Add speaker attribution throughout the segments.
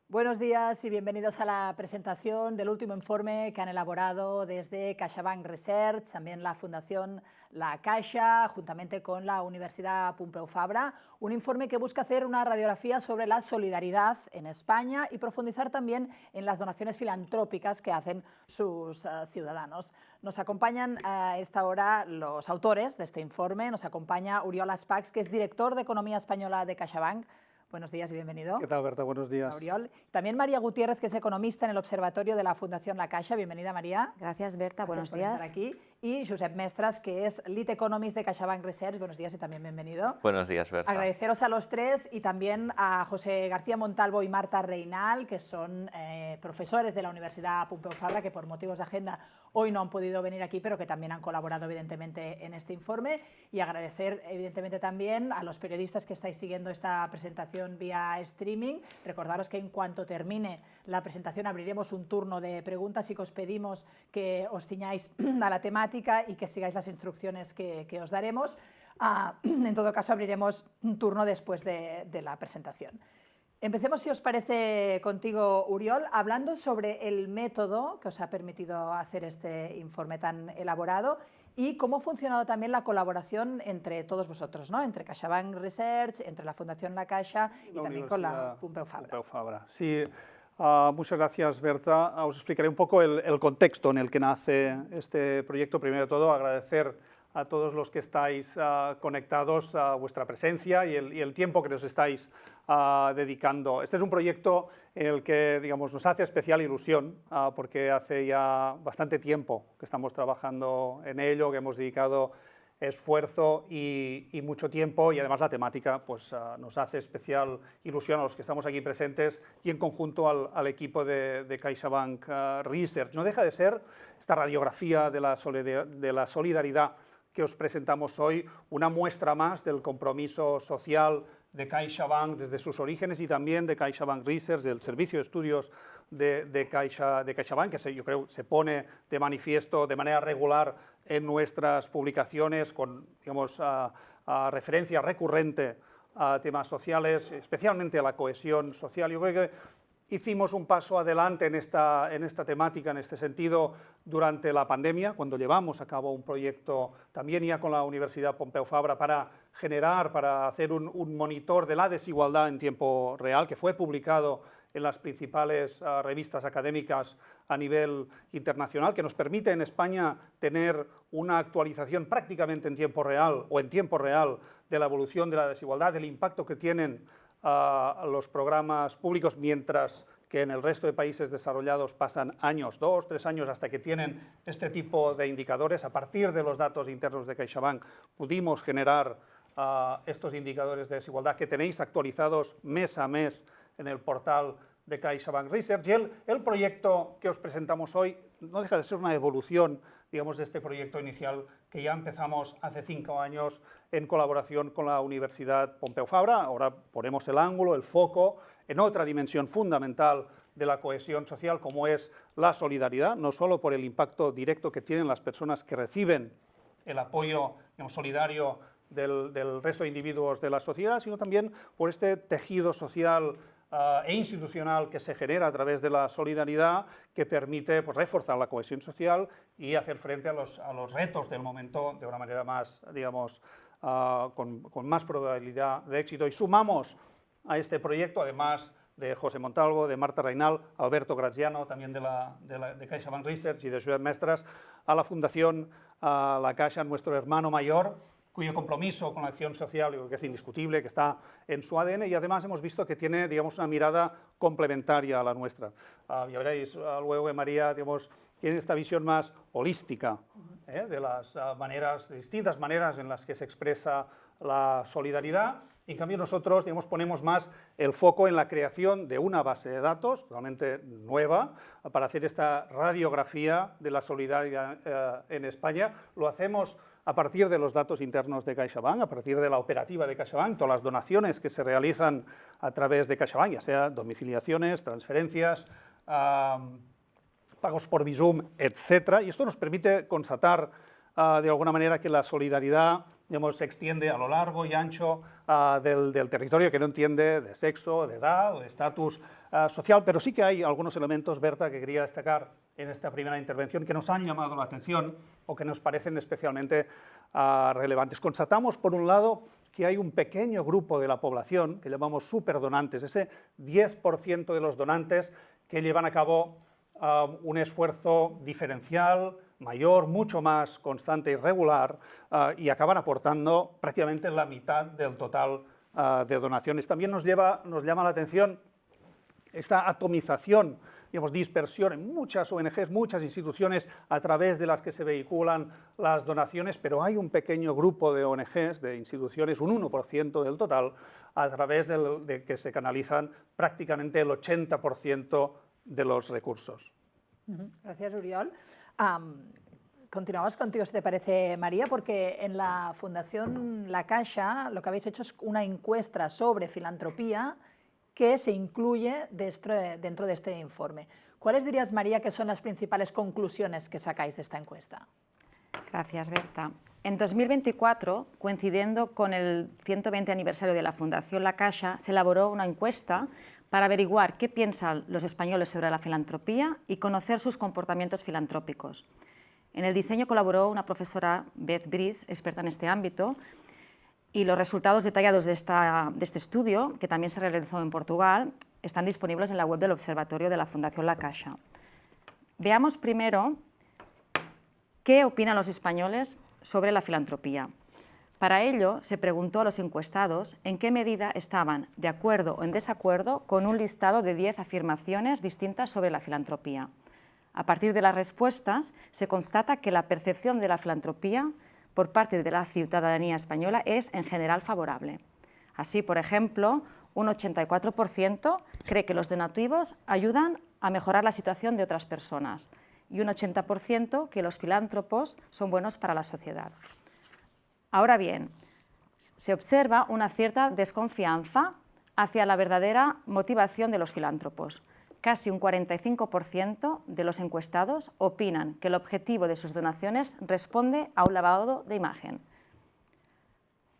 Speaker 1: Buenos días y bienvenidos a la presentación del último informe que han elaborado desde CaixaBank Research, también la Fundación La Caixa, juntamente con la Universidad Pompeu Fabra, un informe que busca hacer una radiografía sobre la solidaridad en España y profundizar también en las donaciones filantrópicas que hacen sus ciudadanos. Nos acompañan a esta hora los autores de este informe, nos acompaña Oriol Aspacs, que es director de Economía Española de CaixaBank. Buenos días y bienvenido.
Speaker 2: ¿Qué tal, Berta? Buenos días.
Speaker 1: Oriol. También María Gutiérrez, que es economista en el Observatorio de la Fundación La Caixa. Bienvenida, María.
Speaker 3: Gracias, Berta. Buenos días.
Speaker 1: Por estar aquí. Y Josep Mestres, que es Lead Economist de CaixaBank Research. Buenos días y también bienvenido.
Speaker 4: Buenos días, Berta.
Speaker 1: Agradeceros a los tres y también a José García Montalvo y Marta Reinal, que son profesores de la Universidad Pompeu Fabra, que por motivos de agenda hoy no han podido venir aquí, pero que también han colaborado evidentemente en este informe. Y agradecer evidentemente también a los periodistas que estáis siguiendo esta presentación vía streaming. Recordaros que en cuanto termine la presentación abriremos un turno de preguntas y que os pedimos que os ciñáis a la temática y que sigáis las instrucciones que os daremos. En todo caso, abriremos un turno después de la presentación. Empecemos, si os parece, contigo, Oriol, hablando sobre el método que os ha permitido hacer este informe tan elaborado y cómo ha funcionado también la colaboración entre todos vosotros, ¿no? Entre CaixaBank Research, entre la Fundación La Caixa y también con la Pompeu Fabra.
Speaker 2: Sí, muchas gracias, Berta. Os explicaré un poco el contexto en el que nace este proyecto. Primero de todo, agradecer a todos los que estáis conectados a vuestra presencia y el tiempo que nos estáis dedicando. Este es un proyecto en el que, digamos, nos hace especial ilusión porque hace ya bastante tiempo que estamos trabajando en ello, que hemos dedicado esfuerzo y mucho tiempo, y además la temática pues, nos hace especial ilusión a los que estamos aquí presentes y en conjunto al equipo de CaixaBank Research. No deja de ser esta radiografía de la solidaridad que os presentamos hoy, una muestra más del compromiso social de CaixaBank desde sus orígenes y también de CaixaBank Research, del servicio de estudios de CaixaBank, que yo creo se pone de manifiesto de manera regular en nuestras publicaciones con, digamos, referencia recurrente a temas sociales, especialmente a la cohesión social. Yo creo que hicimos un paso adelante en esta temática, en este sentido, durante la pandemia, cuando llevamos a cabo un proyecto también ya con la Universidad Pompeu Fabra para hacer un monitor de la desigualdad en tiempo real, que fue publicado en las principales revistas académicas a nivel internacional, que nos permite en España tener una actualización prácticamente en tiempo real o en tiempo real de la evolución de la desigualdad, del impacto que tienen los programas públicos, mientras que en el resto de países desarrollados pasan años, 2, 3 años, hasta que tienen este tipo de indicadores. A partir de los datos internos de CaixaBank pudimos generar estos indicadores de desigualdad que tenéis actualizados mes a mes en el portal de CaixaBank Research. Y el proyecto que os presentamos hoy no deja de ser una evolución, digamos, de este proyecto inicial que ya empezamos hace 5 años en colaboración con la Universidad Pompeu Fabra. Ahora ponemos el ángulo, el foco, en otra dimensión fundamental de la cohesión social, como es la solidaridad, no solo por el impacto directo que tienen las personas que reciben el apoyo, digamos, solidario del resto de individuos de la sociedad, sino también por este tejido social e institucional que se genera a través de la solidaridad, que permite pues, reforzar la cohesión social y hacer frente a los retos del momento de una manera más, digamos, con más probabilidad de éxito. Y sumamos a este proyecto, además de José Montalvo, de Marta Reinal, Alberto Graziano, también de CaixaBank Research y de Josep Mestres, a la Fundación La Caixa, nuestro hermano mayor, cuyo compromiso con la acción social yo creo que es indiscutible, que está en su ADN, y además hemos visto que tiene, digamos, una mirada complementaria a la nuestra. Ya veréis luego que María, digamos, tiene esta visión más holística de las distintas maneras en las que se expresa la solidaridad, y en cambio nosotros, digamos, ponemos más el foco en la creación de una base de datos totalmente nueva para hacer esta radiografía de la solidaridad en España. Lo hacemos a partir de los datos internos de CaixaBank, a partir de la operativa de CaixaBank, todas las donaciones que se realizan a través de CaixaBank, ya sea domiciliaciones, transferencias, pagos por Bizum, etc. Y esto nos permite constatar de alguna manera que la solidaridad digamos, se extiende a lo largo y ancho del territorio, que no entiende de sexo, de edad o de estatus social, pero sí que hay algunos elementos, Berta, que quería destacar en esta primera intervención que nos han llamado la atención o que nos parecen especialmente relevantes. Constatamos, por un lado, que hay un pequeño grupo de la población que llamamos superdonantes, ese 10% de los donantes que llevan a cabo un esfuerzo diferencial, mayor, mucho más constante y regular, y acaban aportando prácticamente la mitad del total de donaciones. También nos llama la atención esta atomización, digamos, dispersión en muchas ONGs, muchas instituciones a través de las que se vehiculan las donaciones, pero hay un pequeño grupo de ONGs, de instituciones, un 1% del total, a través de que se canalizan prácticamente el 80% de los recursos.
Speaker 1: Gracias, Oriol. Continuamos contigo, si te parece, María, porque en la Fundación La Caixa lo que habéis hecho es una encuesta sobre filantropía que se incluye dentro de este informe. ¿Cuáles dirías, María, que son las principales conclusiones que sacáis de esta encuesta?
Speaker 3: Gracias, Berta. En 2024, coincidiendo con el 120 aniversario de la Fundación La Caixa, se elaboró una encuesta para averiguar qué piensan los españoles sobre la filantropía y conocer sus comportamientos filantrópicos. En el diseño colaboró una profesora, Beth Brice, experta en este ámbito, y los resultados detallados de este estudio, que también se realizó en Portugal, están disponibles en la web del Observatorio de la Fundación La Caixa. Veamos primero qué opinan los españoles sobre la filantropía. Para ello, se preguntó a los encuestados en qué medida estaban de acuerdo o en desacuerdo con un listado de 10 afirmaciones distintas sobre la filantropía. A partir de las respuestas, se constata que la percepción de la filantropía por parte de la ciudadanía española es en general favorable. Así, por ejemplo, un 84% cree que los donativos ayudan a mejorar la situación de otras personas y un 80% que los filántropos son buenos para la sociedad. Ahora bien, se observa una cierta desconfianza hacia la verdadera motivación de los filántropos. Casi un 45% de los encuestados opinan que el objetivo de sus donaciones responde a un lavado de imagen.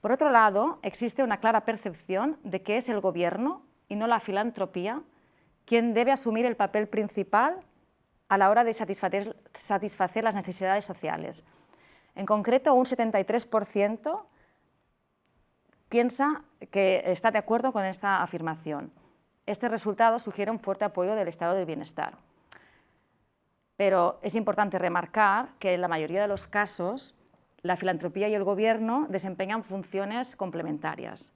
Speaker 3: Por otro lado, existe una clara percepción de que es el gobierno y no la filantropía quien debe asumir el papel principal a la hora de satisfacer las necesidades sociales. En concreto, un 73% piensa que está de acuerdo con esta afirmación. Este resultado sugiere un fuerte apoyo del estado de bienestar. Pero es importante remarcar que en la mayoría de los casos la filantropía y el gobierno desempeñan funciones complementarias.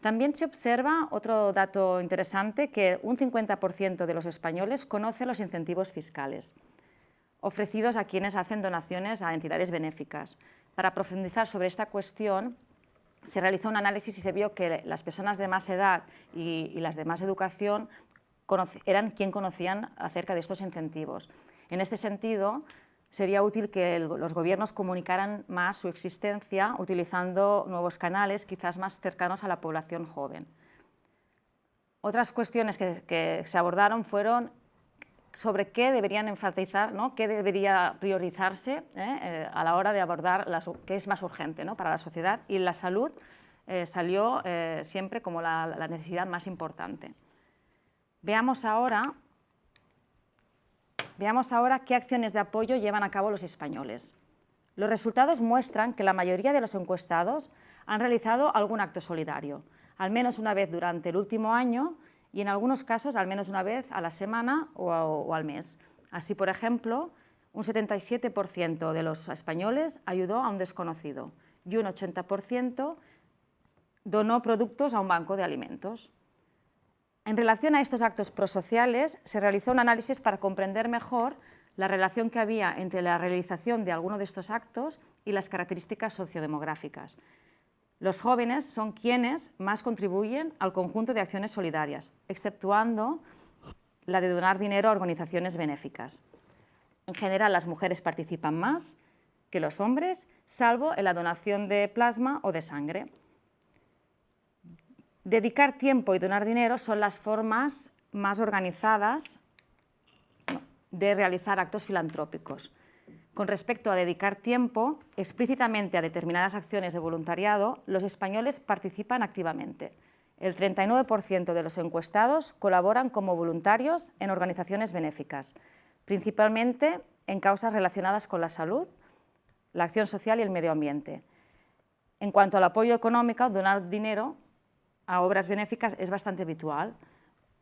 Speaker 3: También se observa otro dato interesante, que un 50% de los españoles conoce los incentivos fiscales ofrecidos a quienes hacen donaciones a entidades benéficas. Para profundizar sobre esta cuestión, se realizó un análisis y se vio que las personas de más edad y las de más educación eran quien conocían acerca de estos incentivos. En este sentido, sería útil que los gobiernos comunicaran más su existencia utilizando nuevos canales, quizás más cercanos a la población joven. Otras cuestiones que se abordaron fueron sobre qué deberían enfatizar, ¿no? Qué debería priorizarse a la hora de abordar qué es más urgente, ¿no? Para la sociedad, y la salud salió siempre como la necesidad más importante. Veamos ahora qué acciones de apoyo llevan a cabo los españoles. Los resultados muestran que la mayoría de los encuestados han realizado algún acto solidario, al menos una vez durante el último año, y en algunos casos al menos una vez a la semana o al mes. Así, por ejemplo, un 77% de los españoles ayudó a un desconocido y un 80% donó productos a un banco de alimentos. En relación a estos actos prosociales, se realizó un análisis para comprender mejor la relación que había entre la realización de alguno de estos actos y las características sociodemográficas. Los jóvenes son quienes más contribuyen al conjunto de acciones solidarias, exceptuando la de donar dinero a organizaciones benéficas. En general, las mujeres participan más que los hombres, salvo en la donación de plasma o de sangre. Dedicar tiempo y donar dinero son las formas más organizadas de realizar actos filantrópicos. Con respecto a dedicar tiempo explícitamente a determinadas acciones de voluntariado, los españoles participan activamente. El 39% de los encuestados colaboran como voluntarios en organizaciones benéficas, principalmente en causas relacionadas con la salud, la acción social y el medio ambiente. En cuanto al apoyo económico, donar dinero a obras benéficas es bastante habitual.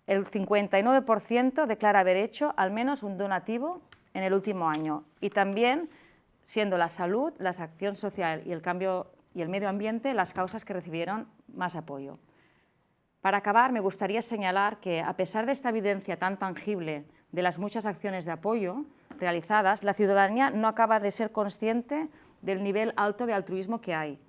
Speaker 3: El 59% declara haber hecho al menos un donativo en el último año, y también siendo la salud, la acción social y el cambio y el medio ambiente las causas que recibieron más apoyo. Para acabar, me gustaría señalar que, a pesar de esta evidencia tan tangible de las muchas acciones de apoyo realizadas, la ciudadanía no acaba de ser consciente del nivel alto de altruismo que hay.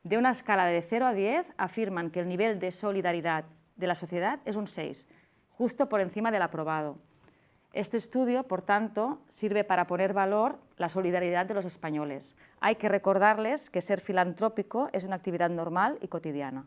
Speaker 3: De una escala de 0 a 10, afirman que el nivel de solidaridad de la sociedad es un 6, justo por encima del aprobado. Este estudio, por tanto, sirve para poner valor la solidaridad de los españoles. Hay que recordarles que ser filantrópico es una actividad normal y cotidiana.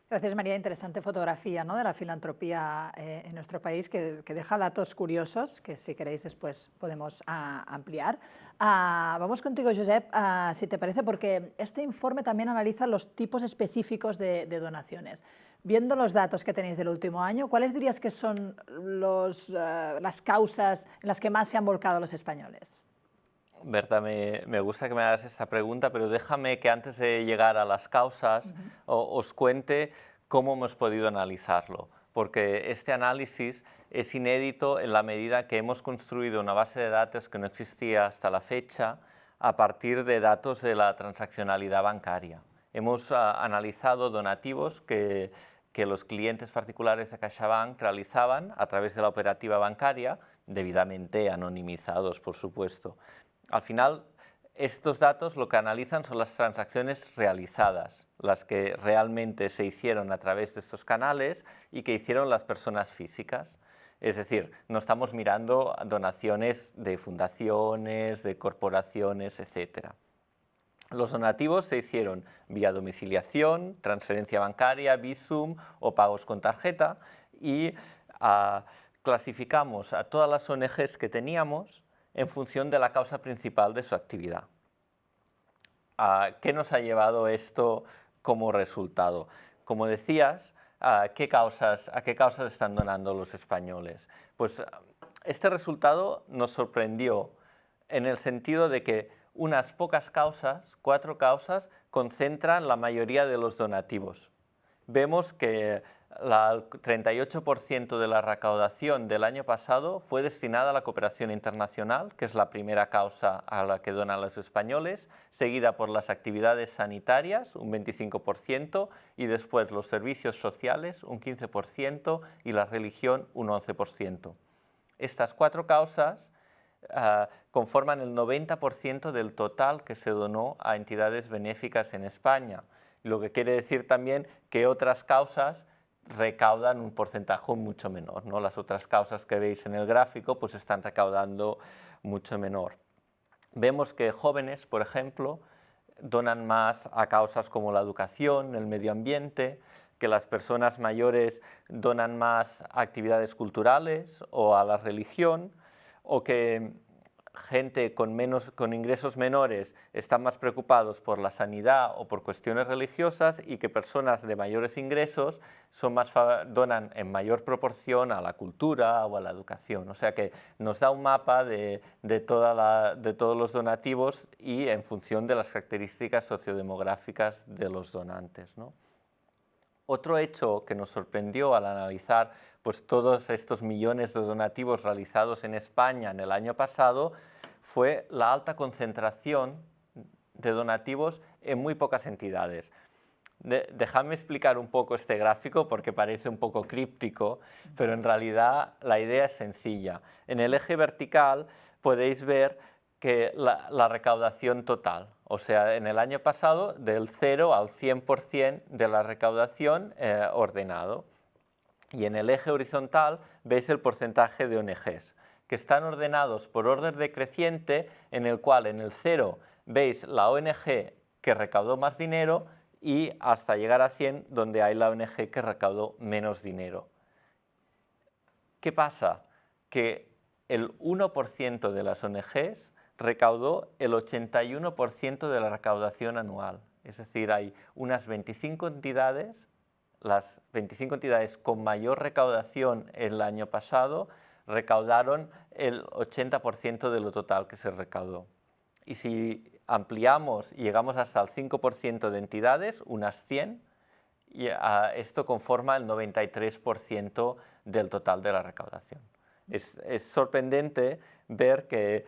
Speaker 1: Gracias, María. Interesante fotografía, ¿no?, de la filantropía en nuestro país, que deja datos curiosos que, si queréis, después podemos ampliar. Vamos contigo, Josep, si te parece, porque este informe también analiza los tipos específicos de donaciones. Viendo los datos que tenéis del último año, ¿cuáles dirías que son las causas en las que más se han volcado los españoles?
Speaker 4: Berta, me gusta que me hagas esta pregunta, pero déjame que antes de llegar a las causas os cuente cómo hemos podido analizarlo, porque este análisis es inédito en la medida que hemos construido una base de datos que no existía hasta la fecha a partir de datos de la transaccionalidad bancaria. Hemos analizado donativos que los clientes particulares de CaixaBank realizaban a través de la operativa bancaria, debidamente anonimizados, por supuesto. Al final, estos datos lo que analizan son las transacciones realizadas, las que realmente se hicieron a través de estos canales y que hicieron las personas físicas. Es decir, no estamos mirando donaciones de fundaciones, de corporaciones, etc. Los donativos se hicieron vía domiciliación, transferencia bancaria, Bizum o pagos con tarjeta, y clasificamos a todas las ONGs que teníamos en función de la causa principal de su actividad. ¿Qué nos ha llevado esto como resultado? Como decías, ¿a qué causas están donando los españoles? Pues este resultado nos sorprendió en el sentido de que unas pocas causas, 4 causas, concentran la mayoría de los donativos. Vemos que el 38% de la recaudación del año pasado fue destinada a la cooperación internacional, que es la primera causa a la que donan los españoles, seguida por las actividades sanitarias, un 25%, y después los servicios sociales, un 15%, y la religión, un 11%. Estas 4 causas conforman el 90% del total que se donó a entidades benéficas en España, lo que quiere decir también que otras causas recaudan un porcentaje mucho menor, ¿no? Las otras causas que veis en el gráfico pues están recaudando mucho menor. Vemos que jóvenes, por ejemplo, donan más a causas como la educación, el medio ambiente, que las personas mayores donan más a actividades culturales o a la religión, o que gente con ingresos menores están más preocupados por la sanidad o por cuestiones religiosas, y que personas de mayores ingresos donan en mayor proporción a la cultura o a la educación. O sea que nos da un mapa de todos los donativos y en función de las características sociodemográficas de los donantes, ¿no? Otro hecho que nos sorprendió al analizar pues, todos estos millones de donativos realizados en España en el año pasado fue la alta concentración de donativos en muy pocas entidades. Dejadme explicar un poco este gráfico porque parece un poco críptico, pero en realidad la idea es sencilla. En el eje vertical podéis ver que la recaudación total, o sea, en el año pasado del 0 al 100% de la recaudación ordenado. Y en el eje horizontal veis el porcentaje de ONGs, que están ordenados por orden decreciente, en el cual en el 0 veis la ONG que recaudó más dinero y hasta llegar a 100 donde hay la ONG que recaudó menos dinero. ¿Qué pasa? Que el 1% de las ONGs recaudó el 81% de la recaudación anual. Es decir, hay unas 25 entidades, las 25 entidades con mayor recaudación el año pasado, recaudaron el 80% de lo total que se recaudó. Y si ampliamos y llegamos hasta el 5% de entidades, unas 100, y esto conforma el 93% del total de la recaudación. Es sorprendente ver que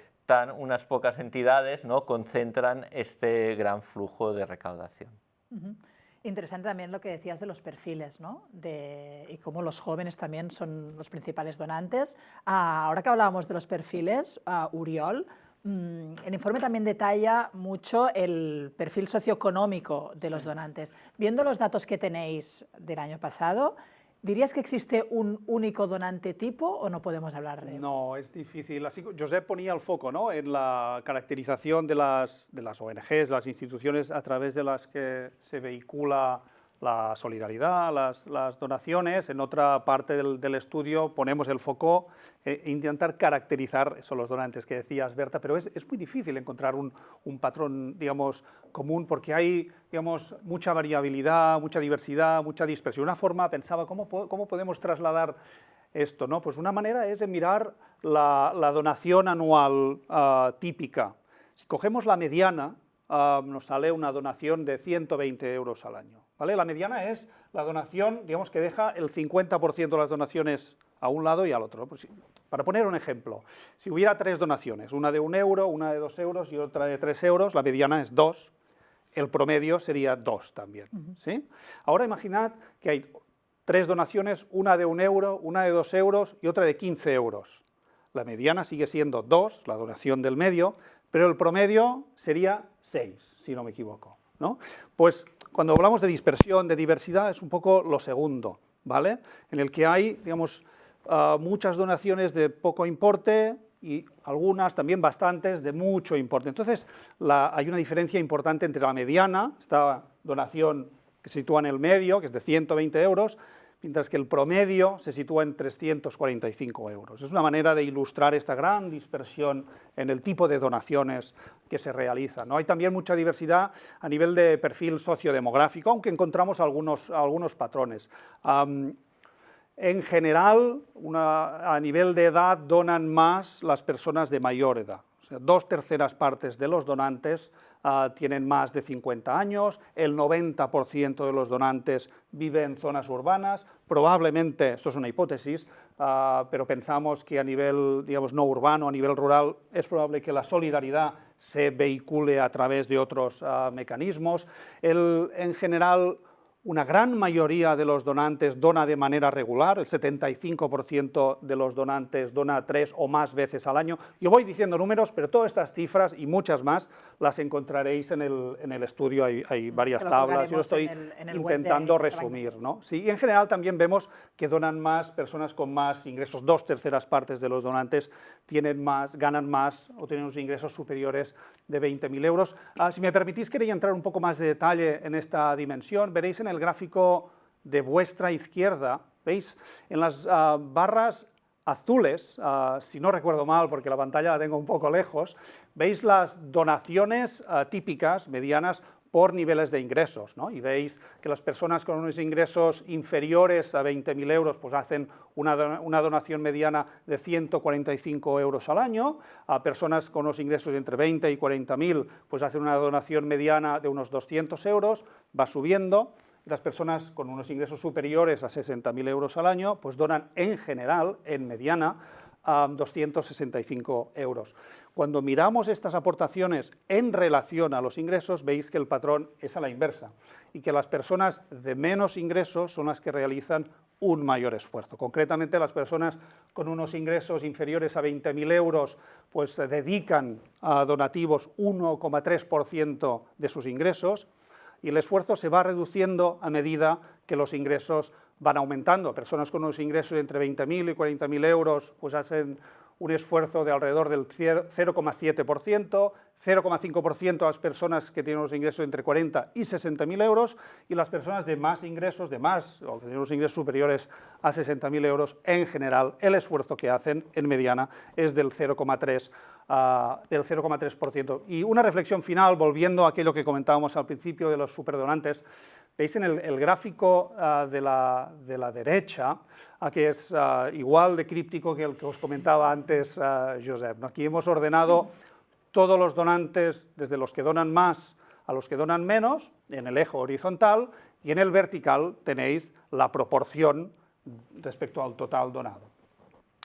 Speaker 4: unas pocas entidades, ¿no?, concentran este gran flujo de recaudación.
Speaker 1: Interesante también lo que decías de los perfiles, ¿no? Y cómo los jóvenes también son los principales donantes. Ahora que hablábamos de los perfiles, Uriol, el informe también detalla mucho el perfil socioeconómico de los donantes. Viendo los datos que tenéis del año pasado, ¿dirías que existe un único donante tipo o no podemos hablar de él?
Speaker 2: No, es difícil. Así, Josep ponía el foco, ¿no?, en la caracterización de las ONGs, de las instituciones a través de las que se vehicula la solidaridad, las donaciones. En otra parte del estudio ponemos el foco en intentar caracterizar eso, los donantes que decías, Berta, pero es muy difícil encontrar un patrón, digamos, común, porque hay, digamos, mucha variabilidad, mucha diversidad, mucha dispersión. Una forma, pensaba, ¿cómo podemos trasladar esto, ¿no? Pues una manera es mirar la donación anual típica. Si cogemos la mediana, nos sale una donación de 120 euros al año. ¿Vale? La mediana es la donación, digamos, que deja el 50% de las donaciones a un lado y al otro. Pues, para poner un ejemplo, si hubiera 3 donaciones, una de 1 euro, una de 2 euros y otra de 3 euros, la mediana es 2, el promedio sería 2 también. ¿Sí? Ahora imaginad que hay 3 donaciones, una de 1 euro, una de 2 euros y otra de 15 euros. La mediana sigue siendo 2, la donación del medio, pero el promedio sería 6, si no me equivoco, ¿no? Pues cuando hablamos de dispersión, de diversidad, es un poco lo segundo, ¿vale? En el que hay, digamos, muchas donaciones de poco importe y algunas, también bastantes, de mucho importe. Entonces, hay una diferencia importante entre la mediana, esta donación que se sitúa en el medio, que es de 120 euros, mientras que el promedio se sitúa en 345 euros. Es una manera de ilustrar esta gran dispersión en el tipo de donaciones que se realizan, ¿no? Hay también mucha diversidad a nivel de perfil sociodemográfico, aunque encontramos algunos patrones. En general, a nivel de edad, donan más las personas de mayor edad. O sea, 2/3 partes de los donantes tienen más de 50 años, el 90% de los donantes vive en zonas urbanas, probablemente, esto es una hipótesis, pero pensamos que a nivel, digamos, no urbano, a nivel rural, es probable que la solidaridad se vehicule a través de otros mecanismos. En general, una gran mayoría de los donantes dona de manera regular, el 75% de los donantes dona 3 o más veces al año. Yo voy diciendo números, pero todas estas cifras y muchas más las encontraréis en el estudio, hay varias tablas, yo estoy intentando resumir, ¿no? Sí, y en general también vemos que donan más personas con más ingresos, 2/3 partes de los donantes ganan más o tienen unos ingresos superiores de 20.000 euros. Si me permitís, quería entrar un poco más de detalle en esta dimensión. Veréis en el gráfico de vuestra izquierda, ¿veis? En las barras azules, si no recuerdo mal, porque la pantalla la tengo un poco lejos, veis las donaciones típicas, medianas, por niveles de ingresos, ¿no? Y veis que las personas con unos ingresos inferiores a 20.000 euros pues hacen una donación mediana de 145 euros al año, a personas con unos ingresos entre 20 y 40.000 pues hacen una donación mediana de unos 200 euros, va subiendo. Las personas con unos ingresos superiores a 60.000 euros al año pues donan en general, en mediana, 265 euros. Cuando miramos estas aportaciones en relación a los ingresos, veis que el patrón es a la inversa y que las personas de menos ingresos son las que realizan un mayor esfuerzo. Concretamente, las personas con unos ingresos inferiores a 20.000 euros pues dedican a donativos 1,3% de sus ingresos, y el esfuerzo se va reduciendo a medida que los ingresos van aumentando. Personas con unos ingresos entre 20.000 y 40.000 euros pues hacen un esfuerzo de alrededor del 0,7%, 0,5% a las personas que tienen unos ingresos entre 40 y 60.000 euros, y las personas de más ingresos, o que tienen unos ingresos superiores a 60.000 euros, en general, el esfuerzo que hacen en mediana es del 0,3%. Y una reflexión final, volviendo a aquello que comentábamos al principio de los superdonantes, veis en el gráfico de la derecha, que es igual de críptico que el que os comentaba antes Josep, ¿no? Aquí hemos ordenado todos los donantes, desde los que donan más a los que donan menos, en el eje horizontal, y en el vertical tenéis la proporción respecto al total donado.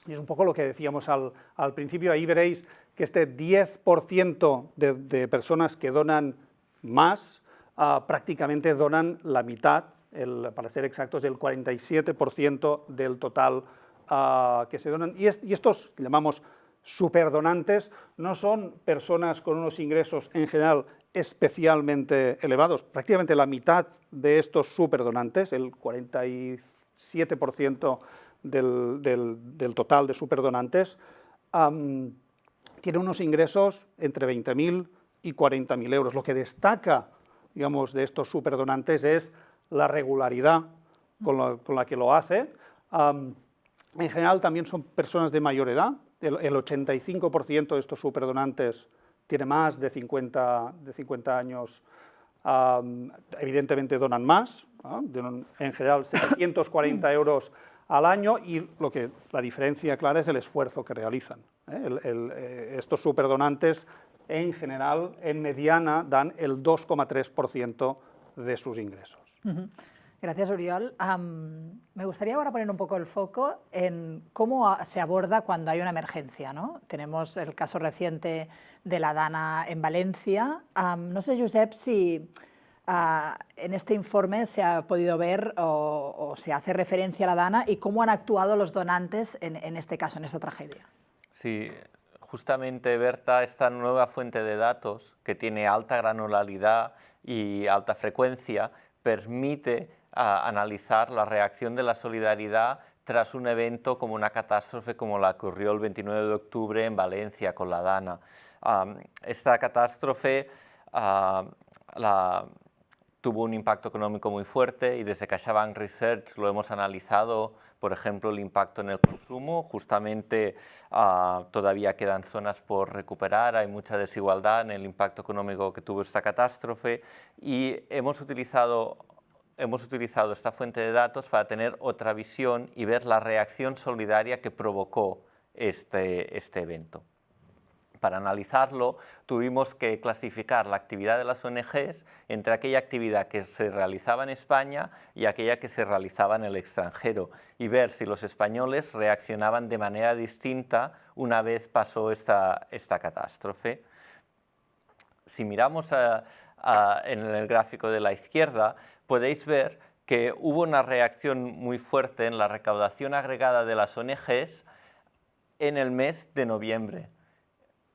Speaker 2: Y es un poco lo que decíamos al principio. Ahí veréis que este 10% de personas que donan más, prácticamente donan la mitad, para ser exactos, el 47% del total que se donan. Y estos, que llamamos superdonantes, no son personas con unos ingresos en general especialmente elevados. Prácticamente la mitad de estos superdonantes, el 47% del total de superdonantes, tiene unos ingresos entre 20.000 y 40.000 euros. Lo que destaca, digamos, de estos superdonantes es la regularidad con la que lo hace. En general también son personas de mayor edad. El 85% de estos superdonantes tiene más de 50 años. Evidentemente donan más, donan en general 740 euros al año, y la diferencia clara es el esfuerzo que realizan. Estos superdonantes en general, en mediana, dan el 2,3% de sus ingresos.
Speaker 1: Gracias, Oriol. Me gustaría ahora poner un poco el foco en cómo se aborda cuando hay una emergencia, ¿no? Tenemos el caso reciente de la Dana en Valencia. No sé, Josep, si en este informe se ha podido ver o se hace referencia a la Dana y cómo han actuado los donantes en este caso, en esta tragedia.
Speaker 4: Sí, justamente, Berta, esta nueva fuente de datos que tiene alta granularidad y alta frecuencia permite analizar la reacción de la solidaridad tras un evento como una catástrofe como la que ocurrió el 29 de octubre en Valencia con la Dana. Esta catástrofe tuvo un impacto económico muy fuerte y desde CaixaBank Research lo hemos analizado, por ejemplo, el impacto en el consumo. Justamente todavía quedan zonas por recuperar, hay mucha desigualdad en el impacto económico que tuvo esta catástrofe, y hemos utilizado esta fuente de datos para tener otra visión y ver la reacción solidaria que provocó este evento. Para analizarlo, tuvimos que clasificar la actividad de las ONGs entre aquella actividad que se realizaba en España y aquella que se realizaba en el extranjero, y ver si los españoles reaccionaban de manera distinta una vez pasó esta catástrofe. Si miramos en el gráfico de la izquierda, podéis ver que hubo una reacción muy fuerte en la recaudación agregada de las ONGs en el mes de noviembre.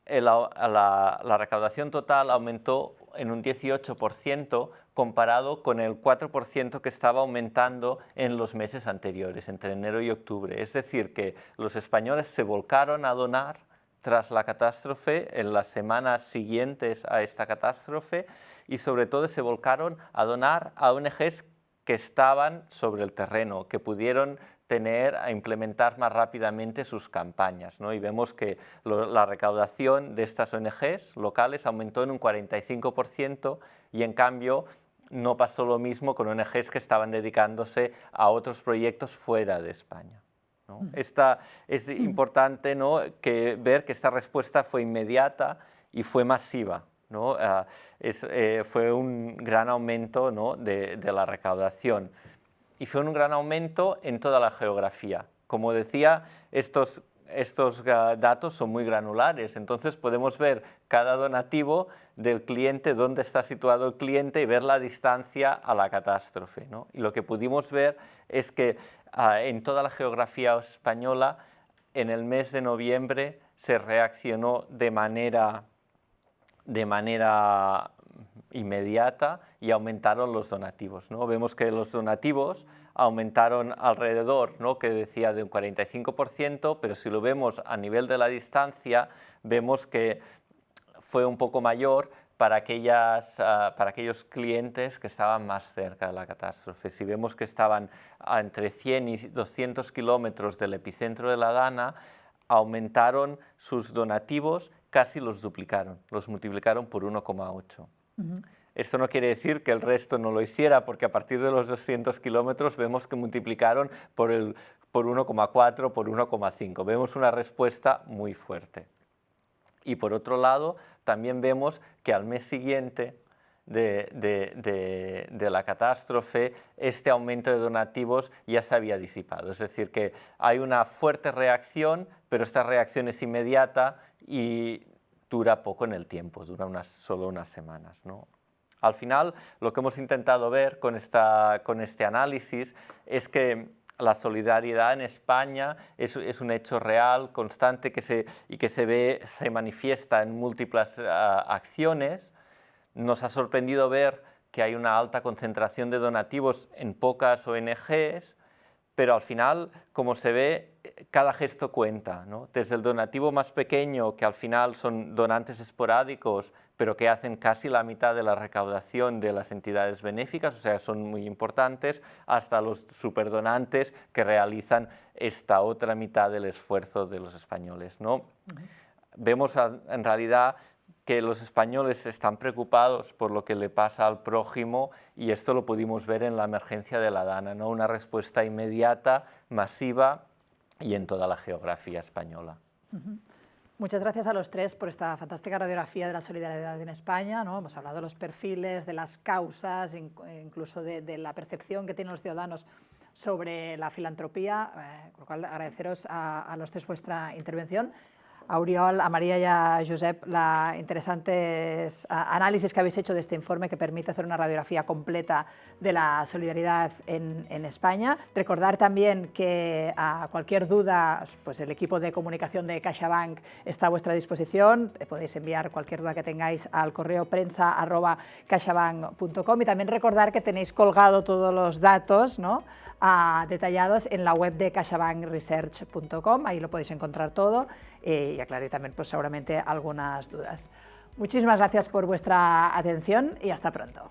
Speaker 4: La recaudación total aumentó en un 18% comparado con el 4% que estaba aumentando en los meses anteriores, entre enero y octubre. Es decir, que los españoles se volcaron a donar tras la catástrofe, en las semanas siguientes a esta catástrofe, y sobre todo se volcaron a donar a ONGs que estaban sobre el terreno, que pudieron a implementar más rápidamente sus campañas, ¿no? Y vemos que la recaudación de estas ONGs locales aumentó en un 45%, y en cambio no pasó lo mismo con ONGs que estaban dedicándose a otros proyectos fuera de España, ¿no? Es importante, ¿no?, ver que esta respuesta fue inmediata y fue masiva, ¿no? Fue un gran aumento, ¿no?, de la recaudación. Y fue un gran aumento en toda la geografía. Como decía, estos datos son muy granulares, entonces podemos ver cada donativo del cliente, dónde está situado el cliente, y ver la distancia a la catástrofe, ¿no? Y lo que pudimos ver es que en toda la geografía española, en el mes de noviembre se reaccionó de manera inmediata y aumentaron los donativos, ¿no? Vemos que los donativos aumentaron alrededor, ¿no?, que decía de un 45%, pero si lo vemos a nivel de la distancia, vemos que fue un poco mayor para aquellos clientes que estaban más cerca de la catástrofe. Si vemos que estaban entre 100 y 200 kilómetros del epicentro de la Dana, aumentaron sus donativos, casi los duplicaron, los multiplicaron por 1,8. Esto no quiere decir que el resto no lo hiciera, porque a partir de los 200 kilómetros vemos que multiplicaron por 1,4, por 1,5. Vemos una respuesta muy fuerte. Y por otro lado, también vemos que al mes siguiente de la catástrofe, este aumento de donativos ya se había disipado. Es decir, que hay una fuerte reacción, pero esta reacción es inmediata y dura poco en el tiempo, dura solo unas semanas, ¿no? Al final, lo que hemos intentado ver con este análisis es que la solidaridad en España es un hecho real, constante, que se manifiesta en múltiples acciones. Nos ha sorprendido ver que hay una alta concentración de donativos en pocas ONGs, pero al final, como se ve, cada gesto cuenta, ¿no? Desde el donativo más pequeño, que al final son donantes esporádicos, pero que hacen casi la mitad de la recaudación de las entidades benéficas, o sea, son muy importantes, hasta los superdonantes que realizan esta otra mitad del esfuerzo de los españoles, ¿no? Vemos en realidad que los españoles están preocupados por lo que le pasa al prójimo, y esto lo pudimos ver en la emergencia de la Dana, ¿no? Una respuesta inmediata, masiva y en toda la geografía española.
Speaker 1: Muchas gracias a los tres por esta fantástica radiografía de la solidaridad en España, ¿no? Hemos hablado de los perfiles, de las causas, incluso de la percepción que tienen los ciudadanos sobre la filantropía, con lo cual agradeceros a los tres vuestra intervención. A Oriol, a María y a Josep, la interesantes análisis que habéis hecho de este informe que permite hacer una radiografía completa de la solidaridad en España. Recordar también que a cualquier duda, pues el equipo de comunicación de CaixaBank está a vuestra disposición. Podéis enviar cualquier duda que tengáis al correo prensa@caixabank.com, y también recordar que tenéis colgado todos los datos, ¿no?, detallados en la web de caixabankresearch.com. Ahí lo podéis encontrar todo y aclarar también, pues, seguramente algunas dudas. Muchísimas gracias por vuestra atención y hasta pronto.